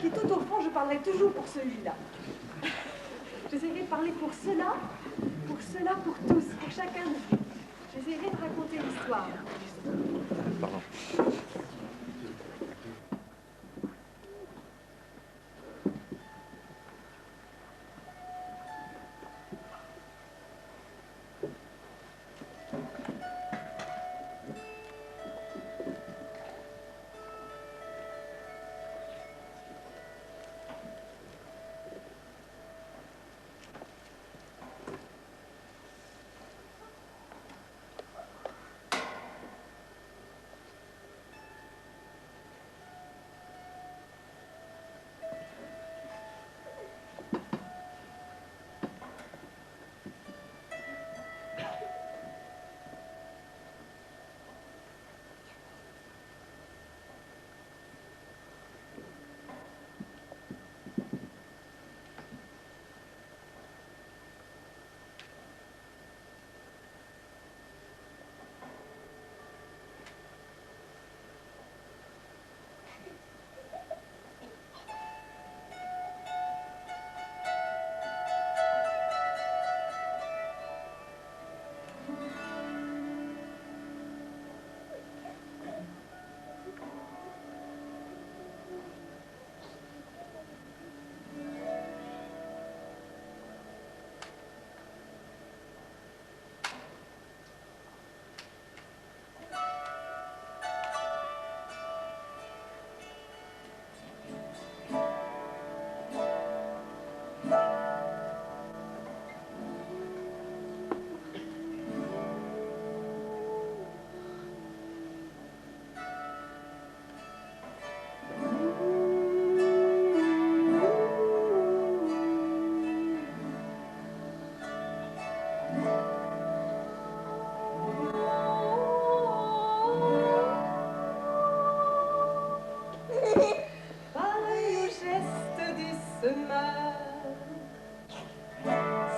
qui est tout au fond, je parlerai toujours pour celui-là. J'essaierai de parler pour cela, pour tous, pour chacun de vous. J'essaierai de raconter l'histoire. Pardon.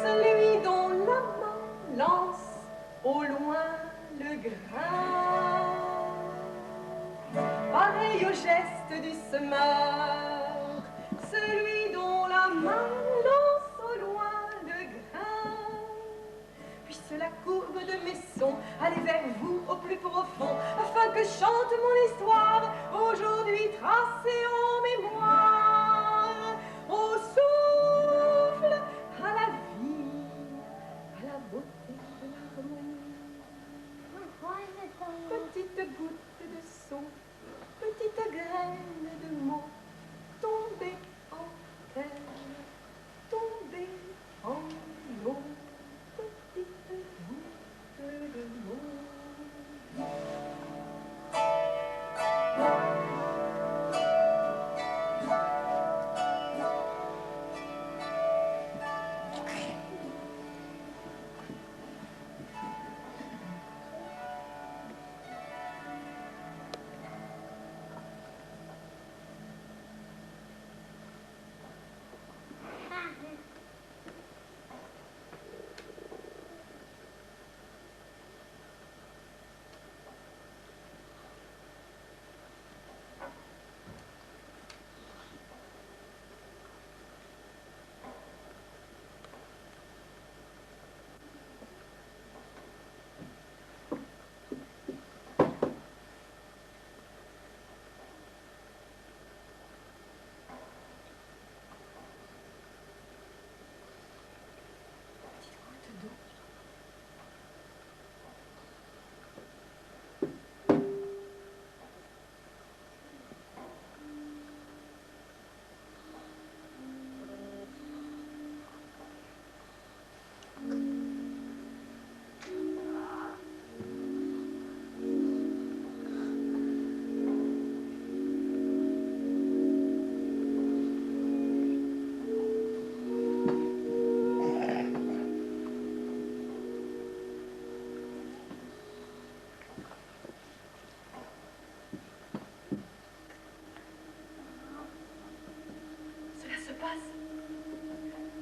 Celui dont la main lance au loin le grain, pareil au geste du semeur, celui dont la main lance au loin le grain. Puisse la courbe de mes sons aller vers vous au plus profond, afin que chante mon histoire, aujourd'hui tracée en mémoire, au souffle, à la vie, à la beauté de l'harmonie. Petite goutte de son, petite graine de mots, tombée en terre, tombée en mots, petite goutte de mots.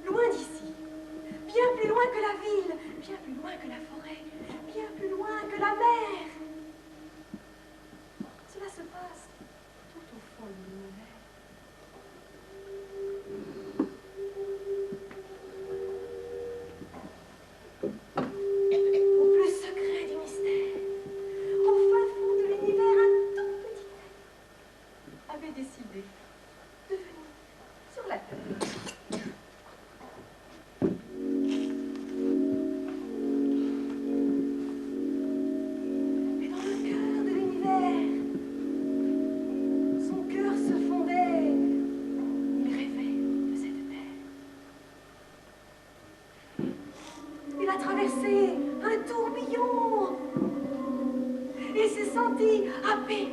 Loin d'ici, bien plus loin que la ville, bien plus loin que la forêt, bien plus loin que la mer. Cela se passe tout au fond de l'univers. traversé un tourbillon. Il s'est senti happé.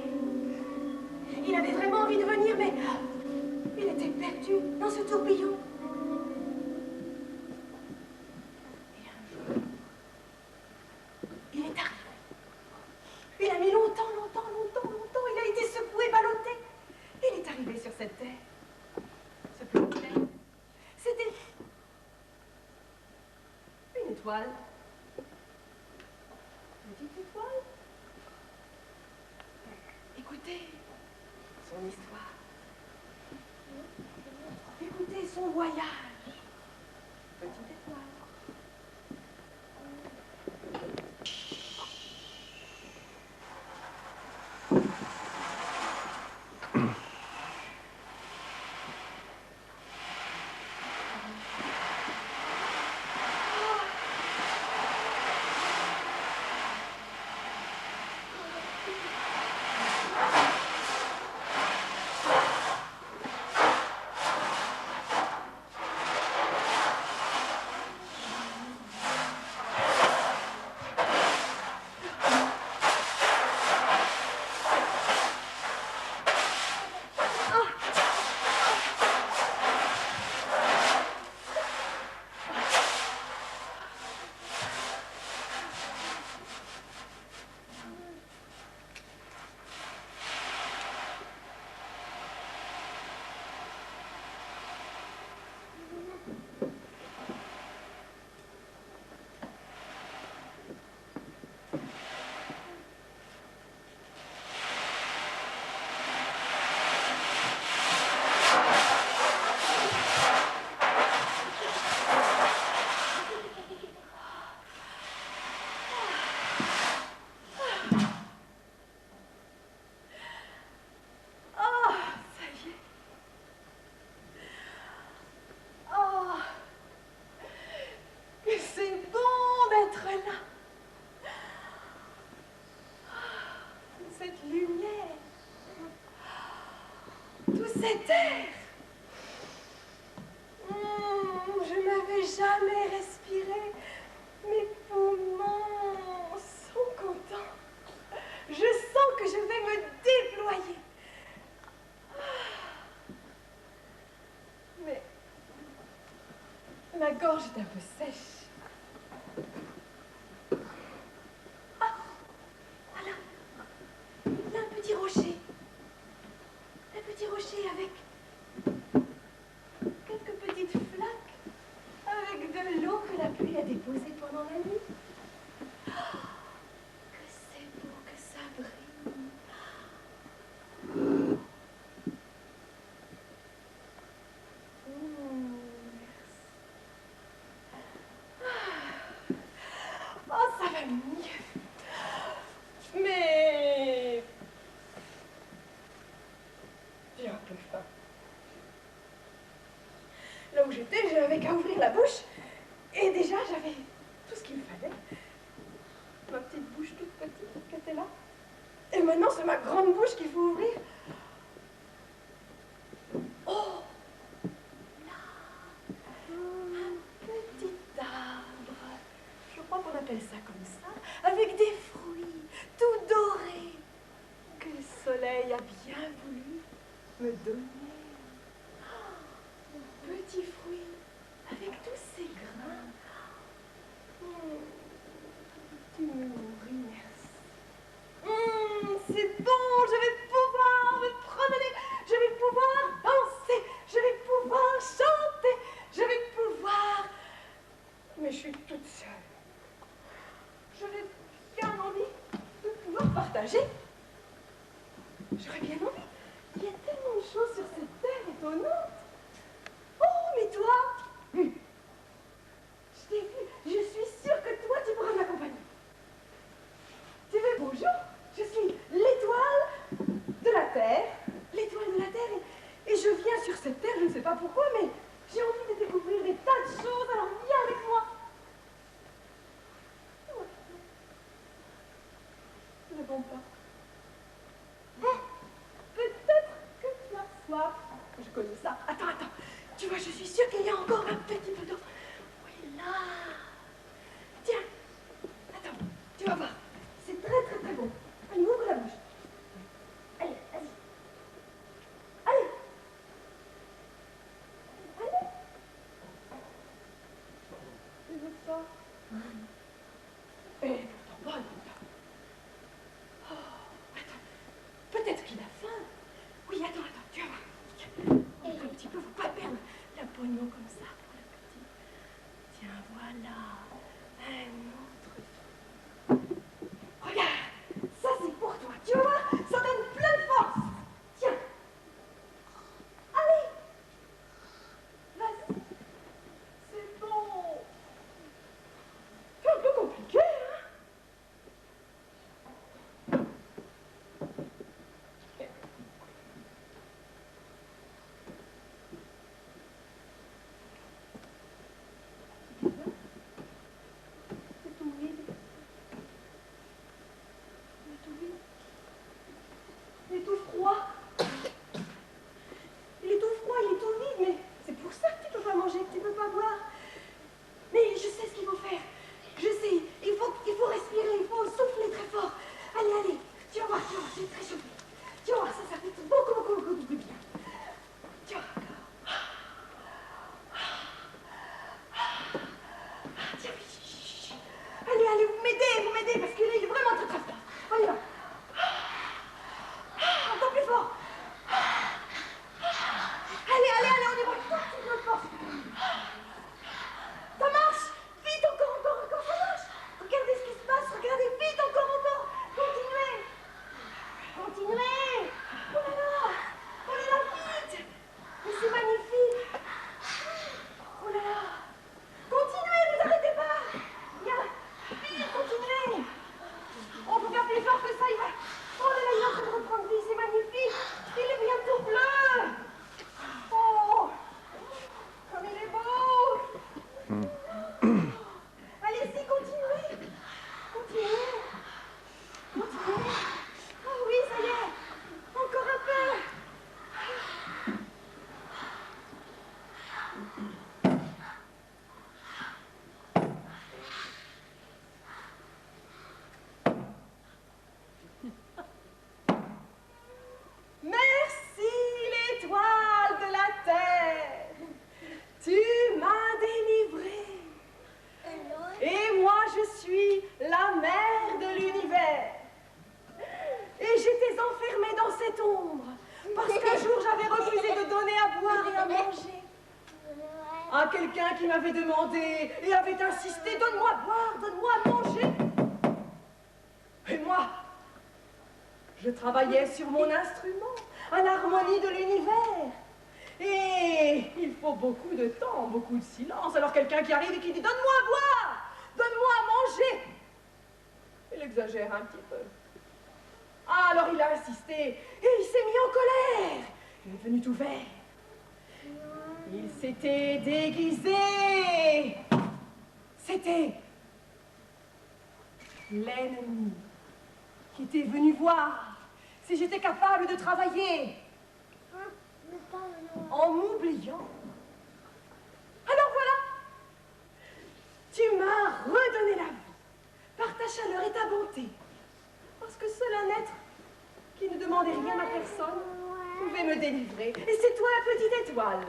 Il avait vraiment envie de venir, mais il était perdu dans ce tourbillon. Et un jour, il est arrivé. Il a mis longtemps. Il a été secoué, ballotté. Il est arrivé sur cette terre. Ce petit terre. C'était une étoile. Petite étoile. Écoutez son histoire. Écoutez son voyage. Petite étoile. Cette air. Je n'avais jamais respiré. Mes poumons sont contents. Je sens que je vais me déployer. Mais ma gorge est un peu sèche. Ah, voilà. Là, un petit rocher. Un petit rocher avec quelques petites flaques, avec de l'eau que la pluie a déposée pendant la nuit. Oh, que c'est beau, que ça brille. Merci. Oh, ça va mieux. Mais j'ai un peu faim. Là où j'étais, je n'avais qu'à ouvrir la bouche. Et déjà, j'avais tout ce qu'il me fallait. Ma petite bouche toute petite qui était là. Et maintenant, c'est ma grande bouche qu'il faut ouvrir. Oh! Là! Un petit arbre. Je crois qu'on appelle ça comme ça. Avec des fruits tout dorés. Que le soleil a bien voulu me donner. Petit fruit, avec tous ces grains. Tu me nourris, merci. C'est bon, je vais pouvoir me promener, je vais pouvoir danser, je vais pouvoir chanter, je vais pouvoir... Mais je suis toute seule. J'aurais bien envie de pouvoir partager. J'aurais bien envie. Il y a tellement de choses sur cette terre étonnante. Oh, mais toi, je t'ai vu, je suis sûre que toi, tu pourras m'accompagner. Tu veux, bonjour, je suis l'étoile de la Terre, et je viens sur cette terre, je ne sais pas pourquoi, mais j'ai envie de découvrir des tas de choses, alors viens avec moi. Ne réponds pas. Peut-être que tu as soif. Je connais ça. Attends. Tu vois, je suis sûre qu'il y a encore un petit peu d'eau. Oui, là. Tiens, à quelqu'un qui m'avait demandé et avait insisté, donne-moi à boire, donne-moi à manger. Et moi, je travaillais sur mon instrument, à l'harmonie de l'univers. Et il faut beaucoup de temps, beaucoup de silence. Alors quelqu'un qui arrive et qui dit, donne-moi à boire, donne-moi à manger. Il exagère un petit peu. Ah, alors il a insisté et il s'est mis en colère. Il est devenu tout vert. Il s'était déguisé. C'était l'ennemi qui était venu voir si j'étais capable de travailler en m'oubliant. Alors voilà, tu m'as redonné la vie par ta chaleur et ta bonté. Parce que seul un être qui ne demandait rien à personne pouvait me délivrer. Et c'est toi, petite étoile.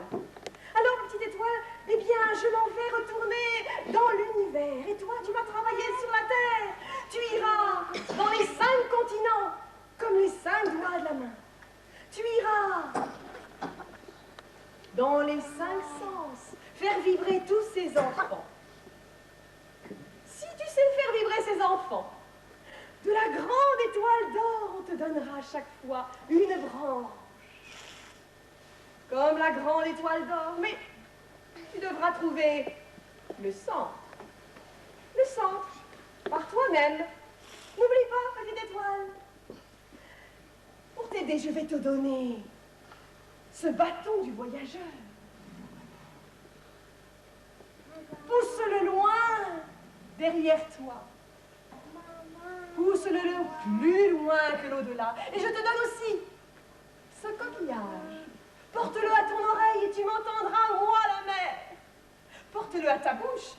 Alors, petite étoile, eh bien, je m'en vais retourner dans l'univers. Et toi, tu vas travailler sur la Terre. Tu iras dans les 5 continents, comme les 5 doigts de la main. Tu iras dans les 5 sens, faire vibrer tous ces enfants. Si tu sais faire vibrer ces enfants, de la grande étoile d'or, on te donnera à chaque fois une branche. Comme la grande étoile d'or, mais tu devras trouver le centre. Le centre, par toi-même. N'oublie pas, petite étoile. Pour t'aider, je vais te donner ce bâton du voyageur. Pousse-le loin derrière toi. Pousse-le plus loin que l'au-delà. Et je te donne aussi ce coquillage. Porte-le à ton oreille et tu m'entendras, moi, la mer. Porte-le à ta bouche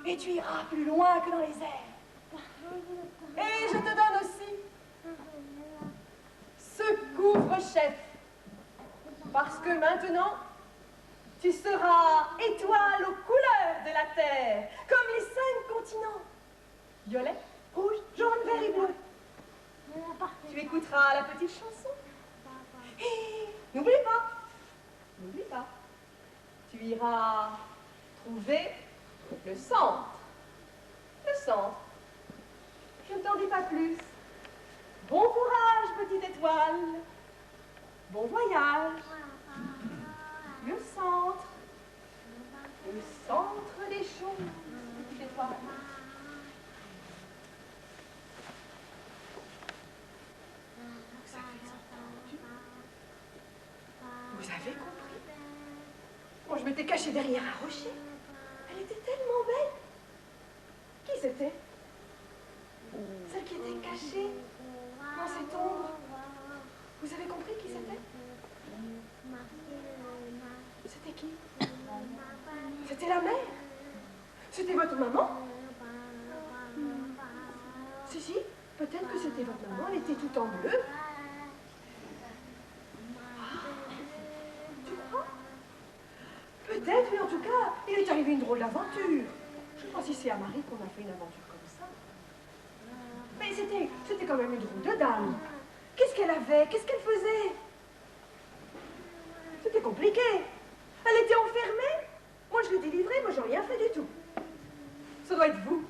et tu iras plus loin que dans les airs. Et je te donne aussi ce couvre-chef. Parce que maintenant, tu seras étoile aux couleurs de la terre, comme les 5 continents. Violet, rouge, jaune, vert et bleu. Tu écouteras la petite chanson. Et n'oublie pas, tu iras trouver le centre. Le centre. Je ne t'en dis pas plus. Bon courage, petite étoile. Bon voyage. Le centre des choses, petite étoile. Vous avez compris? Moi, je m'étais cachée derrière un rocher. Elle était tellement belle. Qui c'était? Celle qui était cachée dans cette ombre. Vous avez compris qui c'était? C'était qui? C'était la mère? C'était votre maman? Si, peut-être que c'était votre maman. Elle était tout en bleu. Peut-être, mais en tout cas, il est arrivé une drôle d'aventure. Je ne sais pas si c'est à Marie qu'on a fait une aventure comme ça. Mais c'était quand même une drôle de dame. Qu'est-ce qu'elle avait? Qu'est-ce qu'elle faisait? C'était compliqué. Elle était enfermée. Moi, je l'ai délivrée. Moi, j'ai rien fait du tout. Ça doit être vous.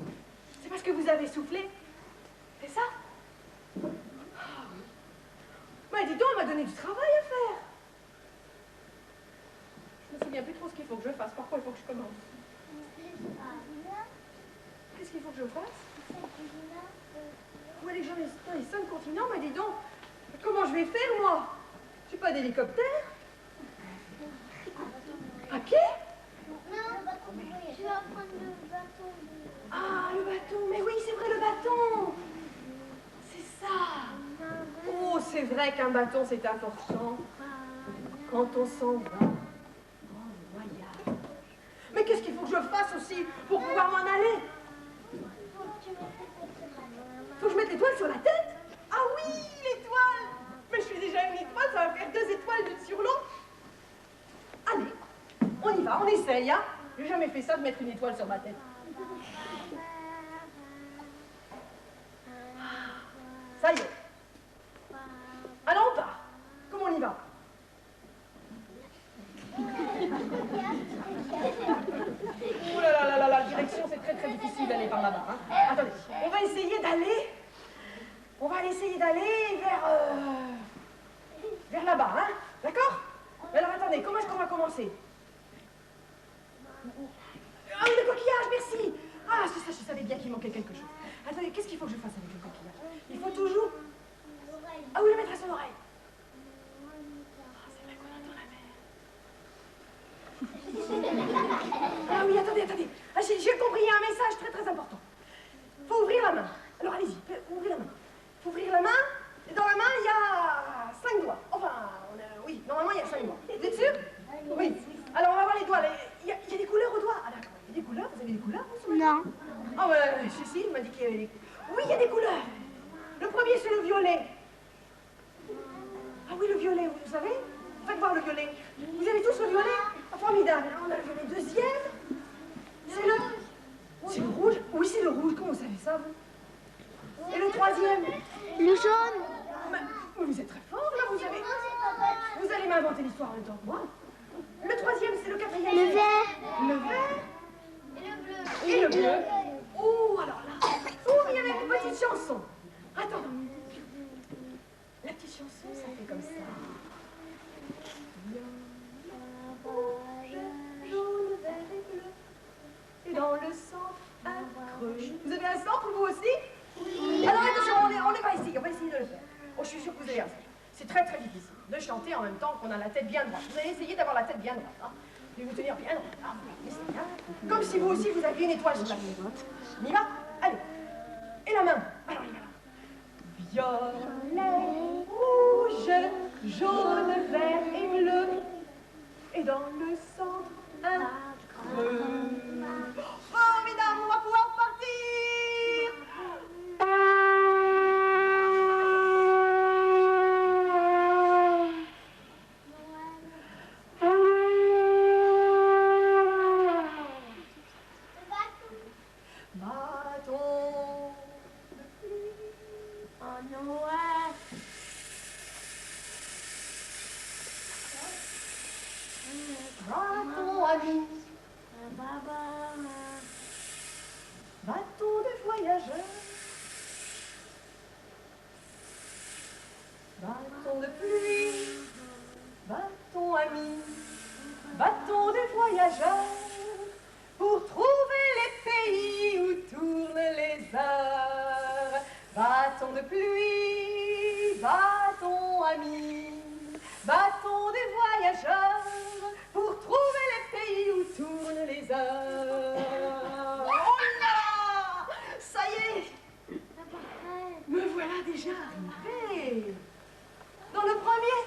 C'est parce que vous avez soufflé. C'est ça? Ah oui. Mais dis donc, elle m'a donné du travail à faire. Je me souviens plus trop ce qu'il faut que je fasse. Par quoi il faut que je commence? Qu'est-ce qu'il faut que je fasse? Où aller dans les 5 continents? Mais dis donc, comment je vais faire, moi? Je suis pas d'hélicoptère. À pied? Non, je vais apprendre le bâton. Ah, le bâton. Mais oui, c'est vrai, le bâton. C'est ça. Oh, c'est vrai qu'un bâton, c'est important. Quand on s'en va. Mais qu'est-ce qu'il faut que je fasse aussi pour pouvoir m'en aller? Faut que je mette l'étoile sur la tête? Ah oui, l'étoile! Mais je suis déjà une étoile, ça va faire 2 étoiles l'une sur l'autre. Allez, on y va, on essaye, hein? J'ai jamais fait ça de mettre une étoile sur ma tête. Ça y est. Alors on part. Comment on y va? là-bas. Hein. Attendez, on va essayer d'aller... On va essayer d'aller vers là-bas, hein. D'accord? Alors attendez, comment est-ce qu'on va commencer? Ah oui, le coquillage, merci. Ah, c'est ça, je savais bien qu'il manquait quelque chose. Attendez, qu'est-ce qu'il faut que je fasse avec le coquillage? Il faut toujours... Ah oui, le mettre à son oreille. Ah, c'est vrai qu'on entend la mer. Ah oui, attendez. Ah, j'ai compris, il y a un message très très important. Il faut ouvrir la main. Alors allez-y, ouvrez la main. Il faut ouvrir la main. Et dans la main, il y a 5 doigts. Enfin, oui, normalement, il y a 5 doigts. Vous êtes sûr? Oui. Alors, on va voir les doigts. Il y a des couleurs aux doigts. Ah d'accord, il y a des couleurs. Vous avez des couleurs? Non. Ah ouais, si, il m'a dit qu'il y avait des couleurs. Oui, il y a des couleurs. Le premier, c'est le violet. Ah oui, le violet, vous savez? Faites voir le violet. Vous avez tous le violet? Ah, formidable. Alors, on a le violet. Deuxième, c'est le... C'est le rouge? Oui, c'est le rouge. Comment vous savez ça, vous? Et le troisième? Le jaune. Mais vous êtes très fort, là. Vous allez m'inventer l'histoire en même temps que moi. Le troisième, c'est le quatrième. Le vert. Le vert. Et le bleu. Et le bleu. Oh, alors là. Oh, il y avait une petite chanson. Attends. La petite chanson, ça fait comme ça. Jaune, vert et bleu. Et dans le centre, un creux. Vous avez un centre, vous aussi? Oui. Alors attention, on va essayer de le faire. Oh, je suis sûre que vous avez un centre. C'est très très difficile de chanter en même temps qu'on a la tête bien droite. Vous allez essayer d'avoir la tête bien droite. Hein. De vous tenir bien droite. Hein. Comme si vous aussi vous aviez une étoile sur la tête. On y va? Allez. Et la main. Alors, on y va. Violet, rouge, jaune, vert et bleu. Et dans le centre, un creux. Formidable, on va pouvoir partir. Bâton de pluie en Noël. Bâton ami. Bâton de voyageur. Bâton de pluie. Bâton ami. Bâton de voyageur. Pour trouver les pays où tournent les heures. Bâton de pluie, bâton ami, bâton des voyageurs, pour trouver les pays où tournent les heures. Oh là! Ça y est! Me voilà déjà arrivé. Dans le premier,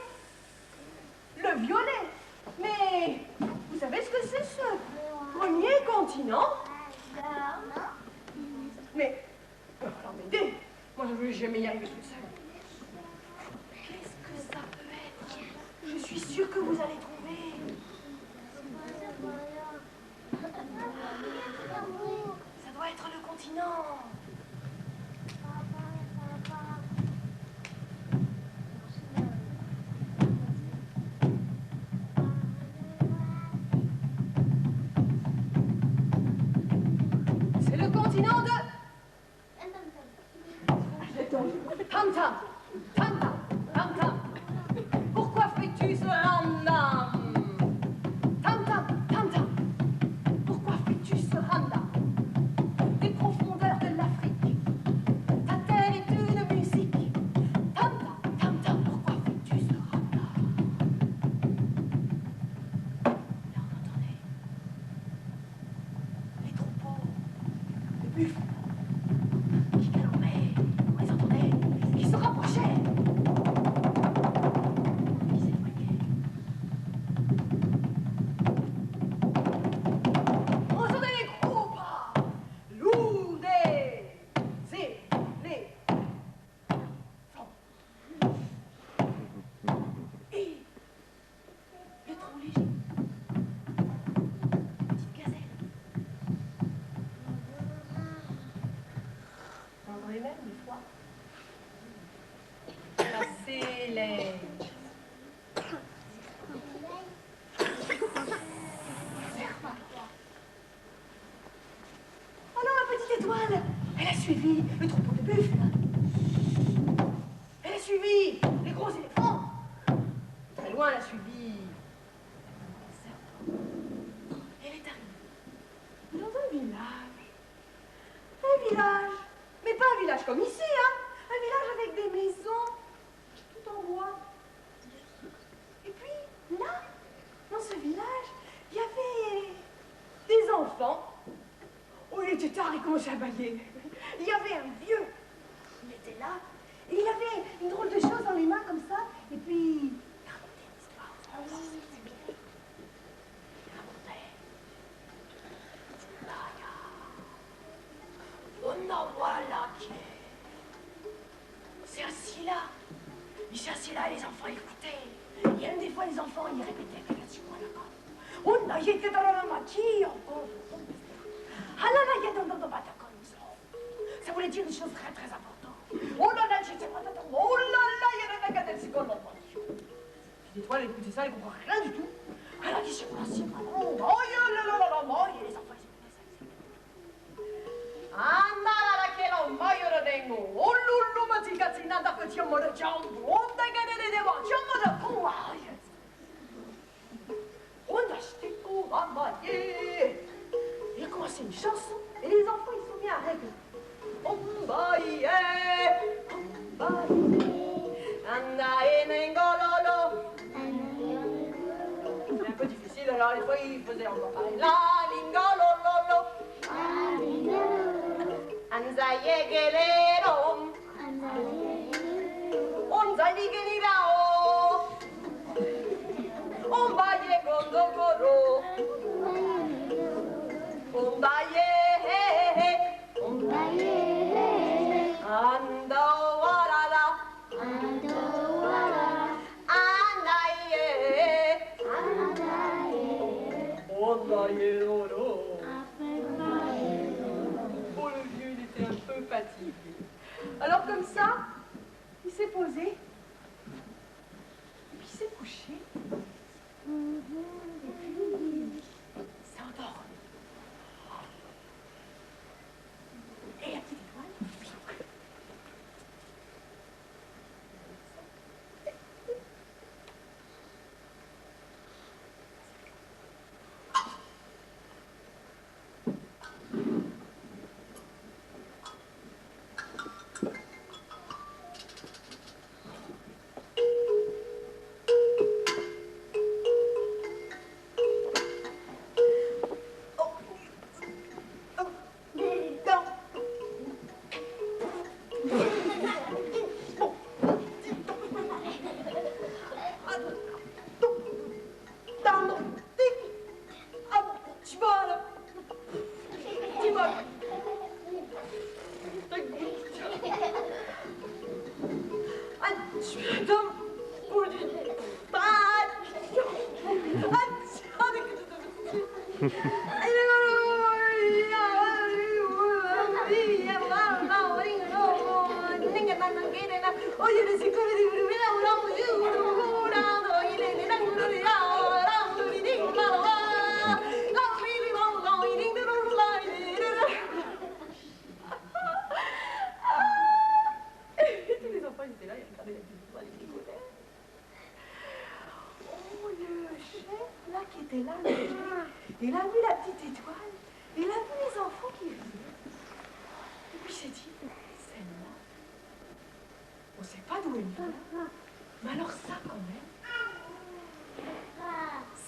le violet. Mais vous savez ce que c'est, ce premier continent? Mais, alors m'aider. Moi, je ne veux jamais y arriver toute seule. Qu'est-ce que ça peut être? Je suis sûre que vous allez trouver. Ça doit être le continent. C'est le continent de... Tam tam, tam tam, tam tam. Pourquoi fais-tu ce ramdam? Tam tam, tam tam. Pourquoi fais-tu ce ramdam? Des profondeurs de l'Afrique, ta terre est une musique. Tam tam, tam tam. Pourquoi fais-tu ce ramdam? Là, on entendait les troupeaux de buffles qui galopaient. On les entendait, qui se rapprochaient, qui s'éloignaient. On entendait les gros pas lourds des éléphants. Et le tronc léger, petite gazelle. étoile, elle a suivi le troupeau de buffles. Elle a suivi les gros éléphants. Très loin, elle a suivi les serpents. Elle est arrivée dans un village. Un village, mais pas un village comme ici, hein. Un village avec des maisons, tout en bois. Et puis, là, dans ce village, il y avait des enfants. Oh, il était tard, il commençait à bâiller. Il y avait un vieux. Il était là, et il avait une drôle de chose dans les mains comme ça, et puis il racontait une histoire. Il racontait. On en voilà qui est. C'est assis là. Il s'est assis là et les enfants écoutaient. Et même des fois, les enfants, ils répétaient que là-dessus, voilà. On a été dans la matière. Ça voulait dire une chose très très importante. Oh là là, j'étais pas d'accord. Oh là là, il y a la gâte seconde. Puis l'étoile, elle écoutait ça, elle comprend rien du tout. Alors il s'est passé. Oh là là là là là, et les enfants, ils écoutaient ça. Andare alla che non vogliono tengo. Oh lullu, ma ti cazzina da che ti amo da ciambo. Oh da che ne devo, ciambo da cuaia. On a acheté pour amailler. Il a commencé une chanson et les enfants ils sont mis à règle. On baille, c'est un peu difficile, alors les fois ils faisaient encore pareil. La lingolololo. Anzaye gelero. Onzaye gelirao. On baille gondokoro. On baille. Oh, le vieux, il était un peu fatigué. Alors comme ça, il s'est posé, et puis il s'est couché, et puis il s'est endormi. Et la petite étoile, il a vu la petite étoile, il a vu les enfants qui riaient. Et puis il s'est dit, celle-là, on ne sait pas d'où elle vient, mais alors ça quand même,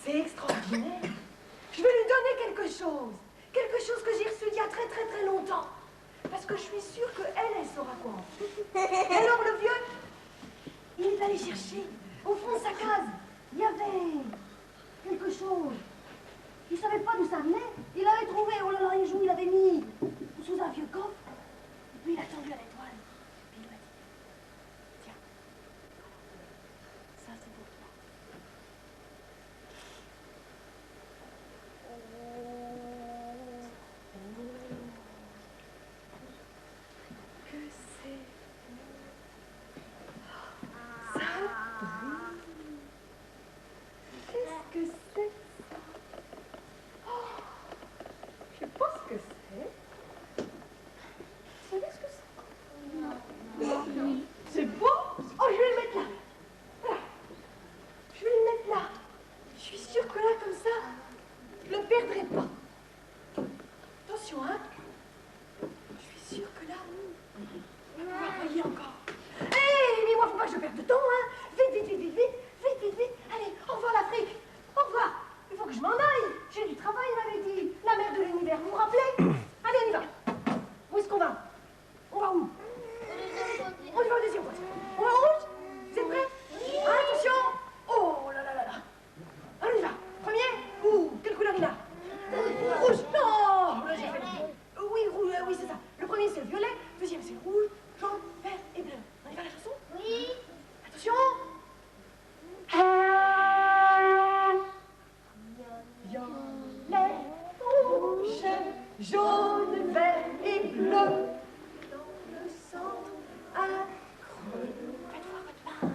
c'est extraordinaire. Je vais lui donner quelque chose que j'ai reçu il y a très très très longtemps, parce que je suis sûre qu'elle saura quoi en faire. Et alors le vieux, il est allé chercher, au fond de sa case, il y avait quelque chose. Il ne savait pas d'où ça venait. Il avait trouvé, oh là là, les joues, il avait mis sous un vieux coffre. Et puis il a tendu à l'étoile. Et puis il m'a dit, tiens, ça c'est pour toi. Que c'est ça brille. Qu'est-ce que c'est? Je sais pas ce que c'est. jaune, vert et bleu. Dans le centre, un creux. Faites voir votre main.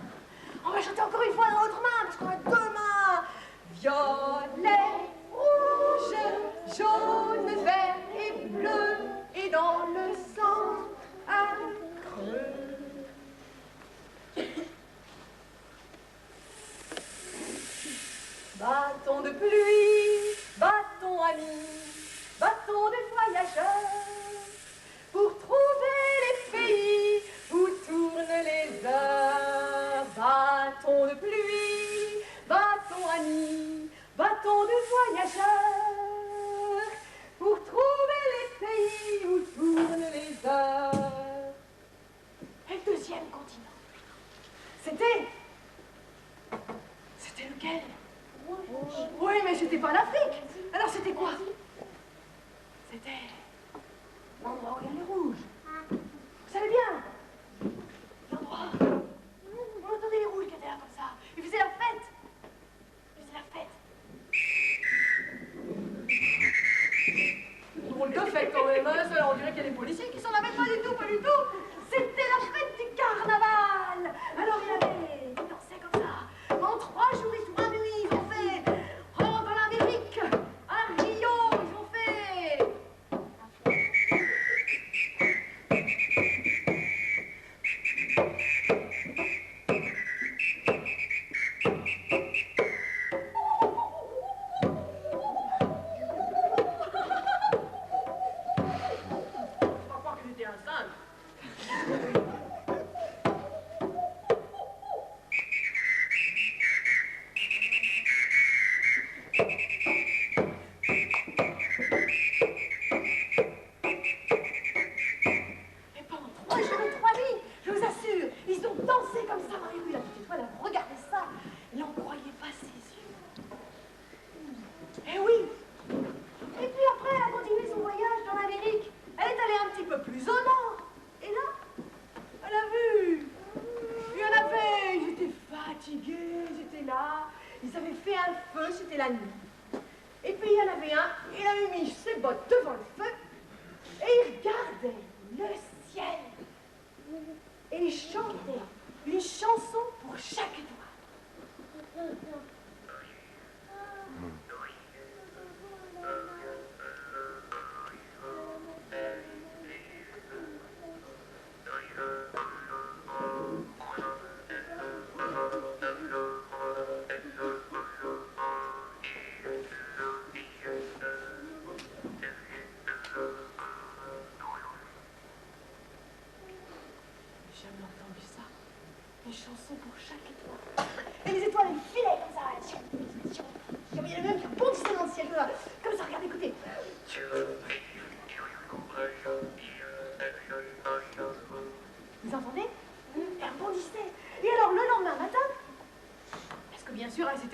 On va chanter encore une fois dans l'autre main, parce qu'on a deux mains. Violet, rouge, jaune, vert et bleu. Et dans le centre, un creux. Bâton de pluie, bâton ami, bâton de voyageur, pour trouver les pays où tournent les heures. Bâton de pluie, bâton ami, bâton de voyageur, pour trouver les pays où tournent les heures. Et le deuxième continent, c'était lequel? Oui, mais c'était pas l'Afrique. Alors c'était quoi? C'était l'endroit où il y a les rouges. Vous savez bien, l'endroit où on entendait les rouges qui étaient là comme ça. Ils faisaient la fête. Ils faisaient la fête. Drôle de fête quand même, hein. Ça, on dirait qu'il y a des policiers qui s'en avaient pas du tout, pas du tout. C'était la fête du carnaval. Alors ils dansaient comme ça. En 3 jours et 3 nuits, ils ont fait. Oh, dans l'Amérique, à Rio, ils ont fait. Faut pas croire que j'étais un singe.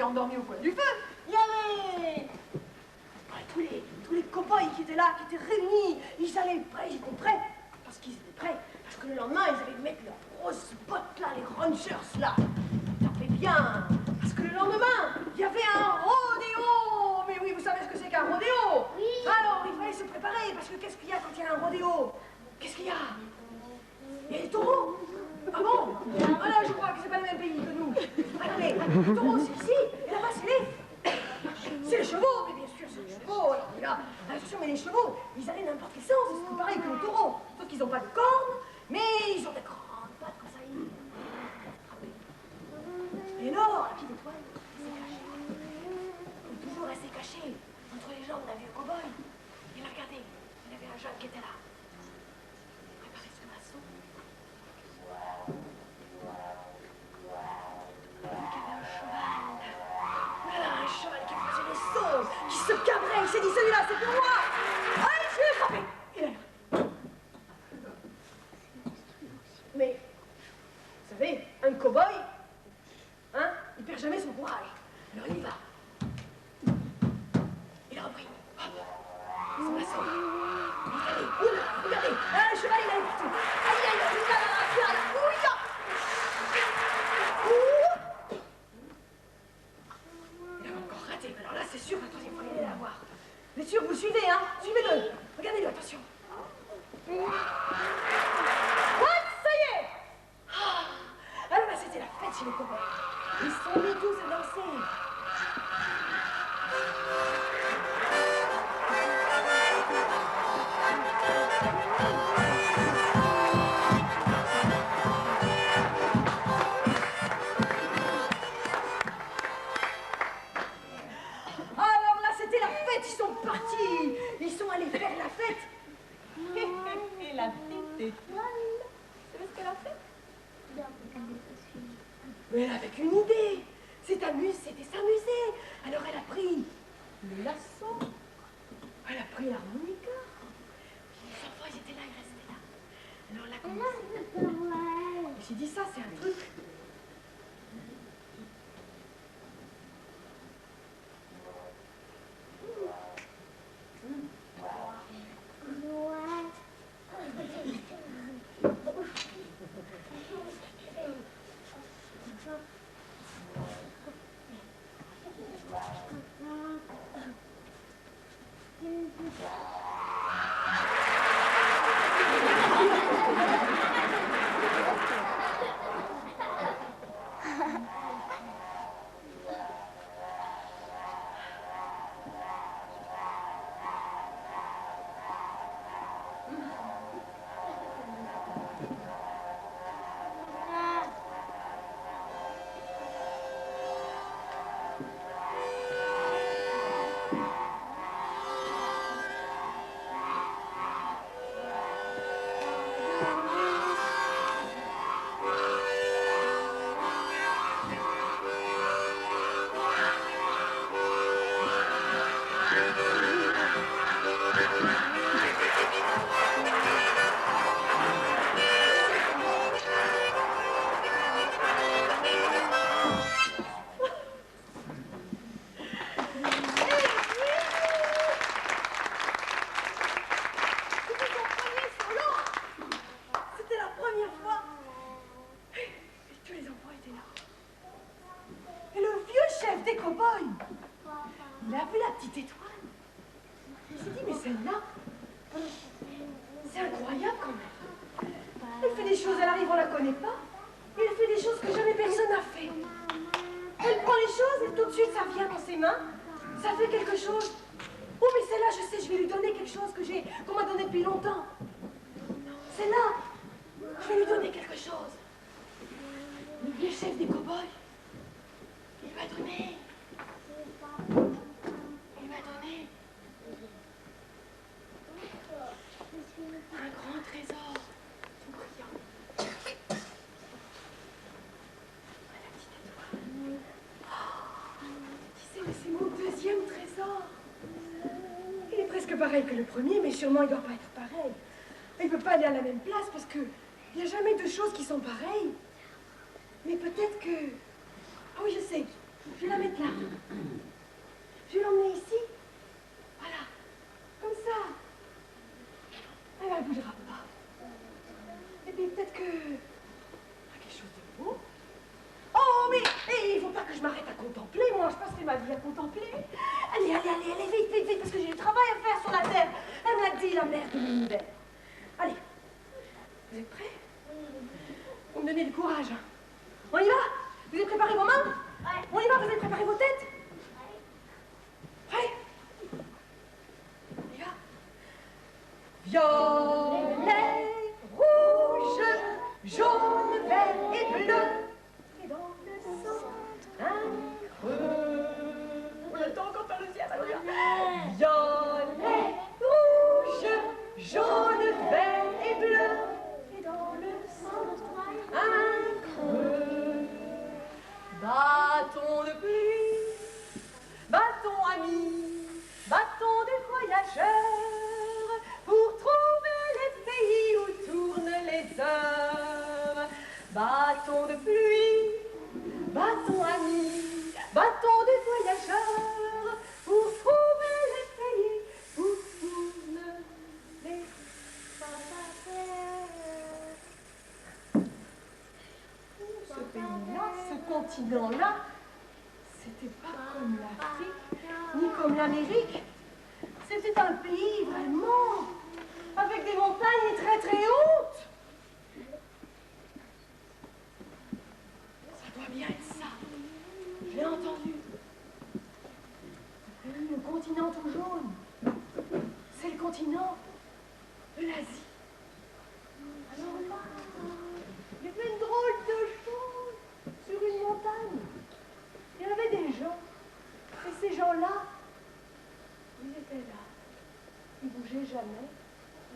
Endormi au coin du feu. Il y avait tous les cow-boys qui étaient là, qui étaient réunis. Ils étaient prêts. Parce qu'ils étaient prêts. Parce que le lendemain, ils allaient mettre leurs grosses bottes là, les Rangers là. Ils tapaient bien. Parce que le lendemain, il y avait un rodéo. Mais oui, vous savez ce que c'est qu'un rodéo? Oui. Alors, il fallait se préparer. Parce que qu'est-ce qu'il y a quand il y a un rodéo? Qu'est-ce qu'il y a? Il y a des taureaux. Ah bon? Ah là, je crois que c'est pas le même pays que nous. Regardez, le taureau c'est ici, et là-bas c'est les chevaux, mais bien sûr c'est les chevaux. Alors là, attention, mais les chevaux, ils allaient n'importe quel sens, c'est pareil que le taureau. Sauf qu'ils n'ont pas de cornes, mais ils ont des grandes pattes comme ça. Et alors, la petite étoile, s'est cachée. Il est toujours resté caché entre les jambes d'un vieux cow-boy. Et là, regardez, il y avait un jeune qui était là. Préparé son assaut. Un cheval qui faisait des sauts, qui se cabrait, il s'est dit celui-là c'est pour moi. Allez, je vais le frapper. Il est là. Mais, vous savez, un cow-boy, hein, il perd jamais son courage. Alors il y va. Il a repris. Son assaut. Regardez, le cheval il allait partout. Aïe, c'est sûr, la troisième fois, il allait la voir. Mais sûr, vous le suivez, hein? Suivez-le. Regardez-le, attention. What? Ça y est! Ah, alors là, c'était la fête chez les copains. Ils se sont mis tous à danser. Alors là, c'était la fête. Ils sont partis. Ils sont allés faire la fête. Et la petite étoile, vous savez ce qu'elle a fait? Mais elle avait qu'une idée. C'était s'amuser. Alors elle a pris le lasso, elle a pris l'harmonica. Puis les enfants, ils étaient là, ils restaient là. Alors là, commencé. J'ai dit ça, c'est un truc. Il a vu la petite étoile. Il s'est dit, mais celle-là, c'est incroyable quand même. Elle fait des choses, elle arrive, on la connaît pas. Et elle fait des choses que jamais personne n'a fait. Elle prend les choses et tout de suite, ça vient dans ses mains. Ça fait quelque chose. Oh, mais celle-là, je sais, je vais lui donner quelque chose qu'on m'a donné depuis longtemps. Celle-là, je vais lui donner quelque chose. Le vieux chef des cow-boys, il lui a donné. Il m'a donné un grand trésor, tout brillant. La petite étoile. Oh, tu sais, mais c'est mon deuxième trésor. Il est presque pareil que le premier, mais sûrement il ne doit pas être pareil. Il ne peut pas aller à la même place parce qu'il n'y a jamais deux choses qui sont pareilles. Mais peut-être que... Ah oui, je sais. Je vais la mettre là. Je vais l'emmener ici. Voilà. Comme ça. Elle ne bougera pas. Et puis peut-être que... quelque chose de beau. Oh, mais il ne faut pas que je m'arrête à contempler. Moi, je passerai ma vie à contempler. Allez, vite, parce que j'ai du travail à faire sur la Terre. Elle me l'a dit, la mère de l'univers. Allez. Vous êtes prêts? Vous me donnez du courage. On y va? Vous avez préparé vos mains? Ouais. On y va, vous avez préparé vos têtes? Ouais. Prêts? On y va? Violet, rouge, jaune, vert et bleu. Et dans le sang, un creux. On attend encore par le ciel, alors là. Violet, rouge, jaune, vert et bleu. Et dans le sang, un creux. Bâton de pluie, bâton ami, bâton des voyageurs, pour trouver les pays où tournent les heures. Bâton de pluie, bâton ami, bâton des voyageurs, pour trouver les pays où tournent les heures. Ce pays-là, ce continent-là, c'était pas comme l'Afrique, ni comme l'Amérique. C'était un pays vraiment avec des montagnes très très hautes. Ça doit bien être ça. J'ai entendu. Le continent tout jaune, c'est le continent de l'Asie. Alors là, il y avait une drôle de chose sur une montagne. Il y avait des gens. Et ces gens-là, ils étaient là. Ils bougeaient jamais.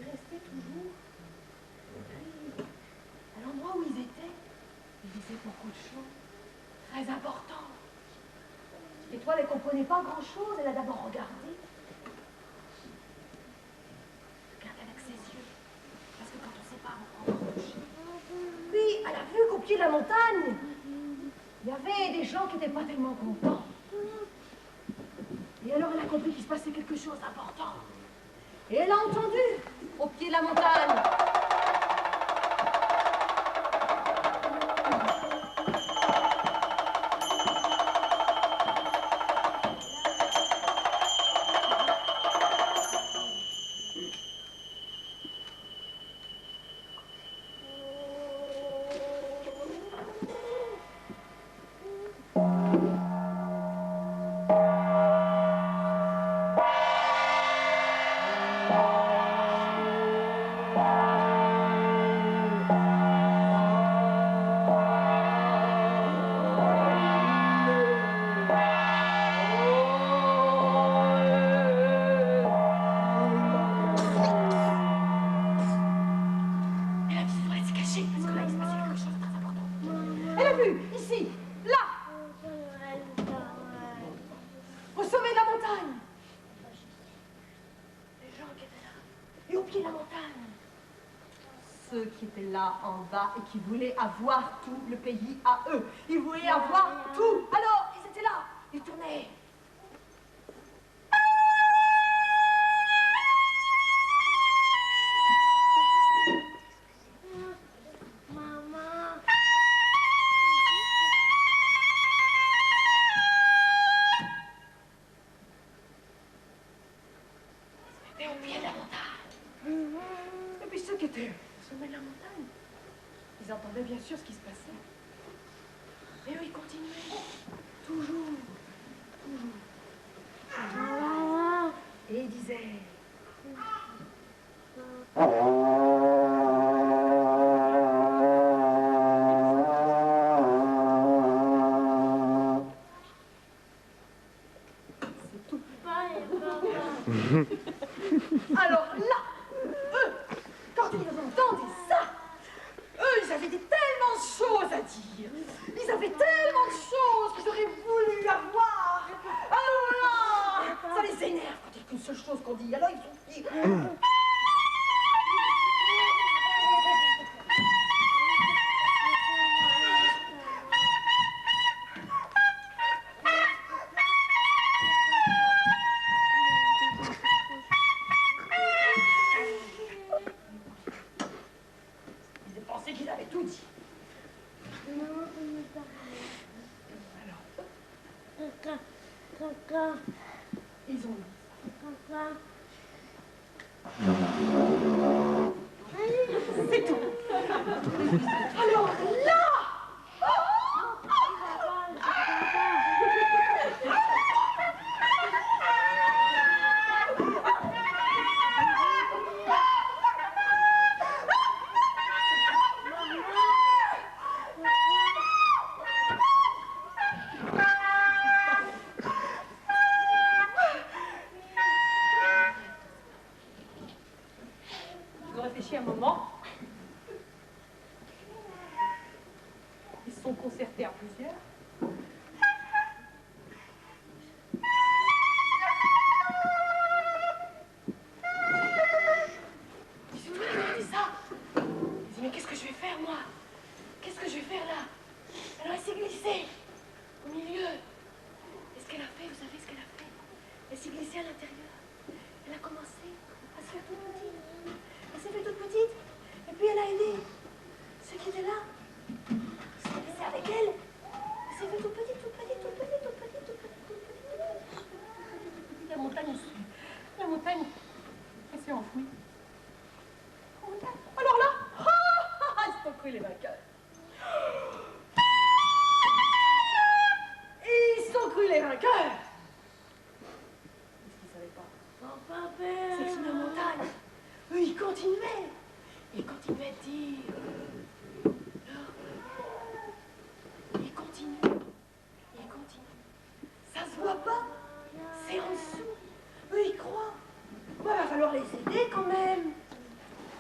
Ils restaient toujours. Et puis, à l'endroit où ils étaient, ils disaient beaucoup de choses très importantes. L'étoile, elle ne comprenait pas grand-chose. Elle a d'abord regardé. Regarde avec ses yeux. Parce que quand on ne sait pas, on prend beaucoup de choses. Puis, elle a vu qu'au pied de la montagne, il y avait des gens qui n'étaient pas tellement contents. Et alors, elle a compris qu'il se passait quelque chose d'important. Et elle a entendu, au pied de la montagne. En bas et qui voulaient avoir tout le pays à eux. Ils voulaient avoir tout. Alors, ils étaient là. Ils tournaient. Maman. C'était au pied de la montagne. Et puis ceux qui étaient au sommet de la montagne, ils entendaient bien sûr ce qui se passait. Et eux, ils continuaient. Toujours. Et ils disaient... C'est tout. Alors là, eux, quand ils entendaient ça, eux, ils avaient tellement de choses à dire. Ils avaient tellement de choses qu'ils auraient voulu avoir. Alors là, ça les énerve quand il n'y a qu'une seule chose qu'on dit. Alors ils sont dit... Qu'ils avaient tout dit. Alors, Caca. ils ont dit. Caca. C'est tout. Alors là, un moment. Ils se sont concertés à plusieurs. Ils se sont dit ça. Ils disent mais qu'est-ce que je vais faire moi? Qu'est-ce que je vais faire là? Alors elle s'est glissée au milieu. Et ce qu'elle a fait, vous savez ce qu'elle a fait? Elle s'est glissée à l'intérieur. Elle a commencé à se faire toute petite. Elle s'est fait toute petite. Et puis elle a aidé ceux qui étaient là. Elle s'est glissée avec elle. Elle s'est fait toute petite, toute petite, toute petite, toute petite, toute petite, toute petite, toute petite. La montagne, il continuait de dire. Il continue. Ça se voit pas, c'est en dessous. Eux, ils croient. Bah, va falloir les aider quand même.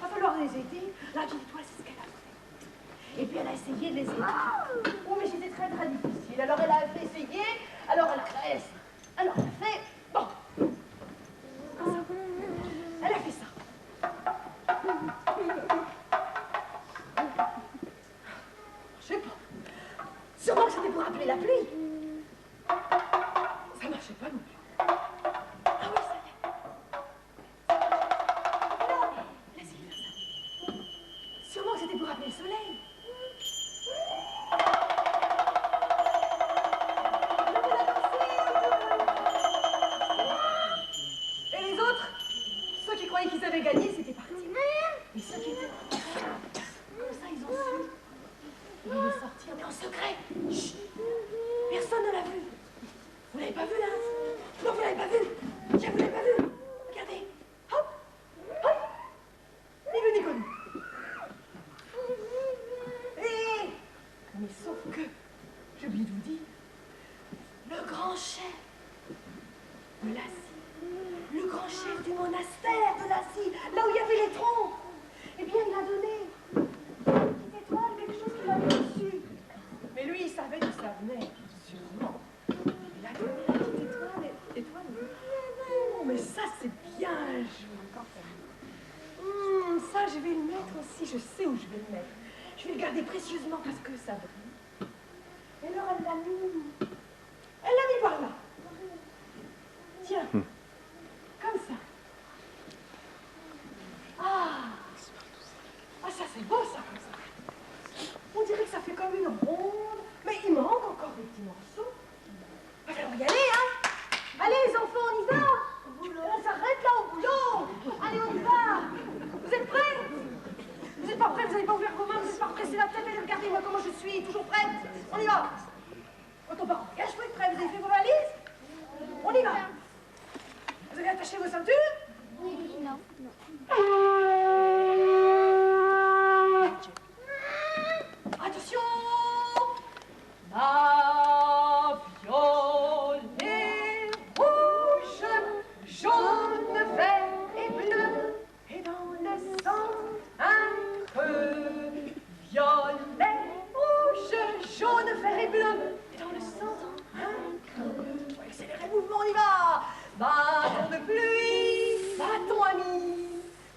Va falloir les aider. La petite étoile, c'est ce qu'elle a fait. Et puis elle a essayé de les aider. Oh, mais c'était très très difficile. Alors elle a essayé, alors elle a fait ça. Alors elle a fait. Bon. Comme ça. Elle a fait ça. Je sais pas. Sûrement que c'était pour appeler la pluie. Ça marchait pas non plus. Ah oui, ça y est. Non, laissez-le faire ça. Sûrement que c'était pour appeler le soleil. Et les autres, ceux qui croyaient qu'ils avaient gagné, c'était parti. Et ceux qui étaient comme ça, ils ont su. Ils devaient sortir, mais en secret. Chut. Personne ne l'a vu. Vous l'avez pas vu là? Non, vous l'avez pas vu. Tiens, vous l'avez pas vu. Regardez. Hop, hop. Ni vu ni connu. Et... Mais sauf que, j'ai oublié de vous dire, le grand chef de Lassie, le grand chef du monastère de Lassie, là où il y avait les troncs, eh bien, il a donné une petite étoile, quelque chose qu'il avait reçu. Mais lui, il savait d'où ça venait, sûrement. Il a donné la petite étoile. Oh, mais ça, c'est bien joué. Ça, je vais le mettre aussi. Je sais où je vais le mettre. Je vais le garder précieusement parce que ça brille. Et alors, elle l'a mis. Elle l'a mis par là. Tiens. Comme ça. Ah, ça, c'est beau, ça, comme ça. On dirait que ça fait comme une ronde. Mais il manque encore des petits morceaux. Il va falloir y aller, hein. Allez, les enfants, on y va. On s'arrête là au boulot. Allez, on y va. Vous êtes prêts? Vous n'êtes pas prêts, vous n'avez pas ouvert vos mains, vous n'êtes pas pressés la tête. Allez, regardez-moi comment je suis, toujours prête. On y va. Votre parent, vous êtes prêts? Vous avez fait vos valises? On y va. Vous avez attaché vos ceintures? Oui, non. Attention! La violet, rouge, jaune, vert et bleu, et dans le centre un creux. Violet, rouge, jaune, vert et bleu, et dans le centre un creux. Faut accélérer le mouvement, on y va! Bâton de pluie, bâton ami,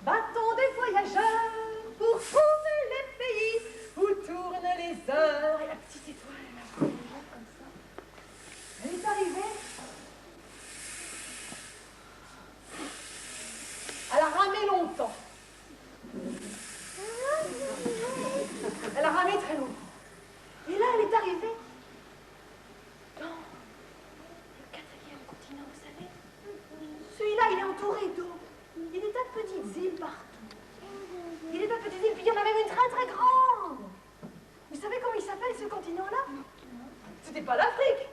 bâton des voyageurs, pour trouver les pays où tournent les heures. Et la petite étoile, elle a comme ça. Elle est arrivée. Elle a ramé longtemps. Elle a ramé très longtemps. Et là, elle est arrivée dans le 4e continent, vous savez. Celui-là, il est entouré d'eau. Il y a des tas de petites îles partout. Il y a des tas de petites îles, puis il y en a même une très très grande. Vous savez comment il s'appelle ce continent-là? C'était pas l'Afrique.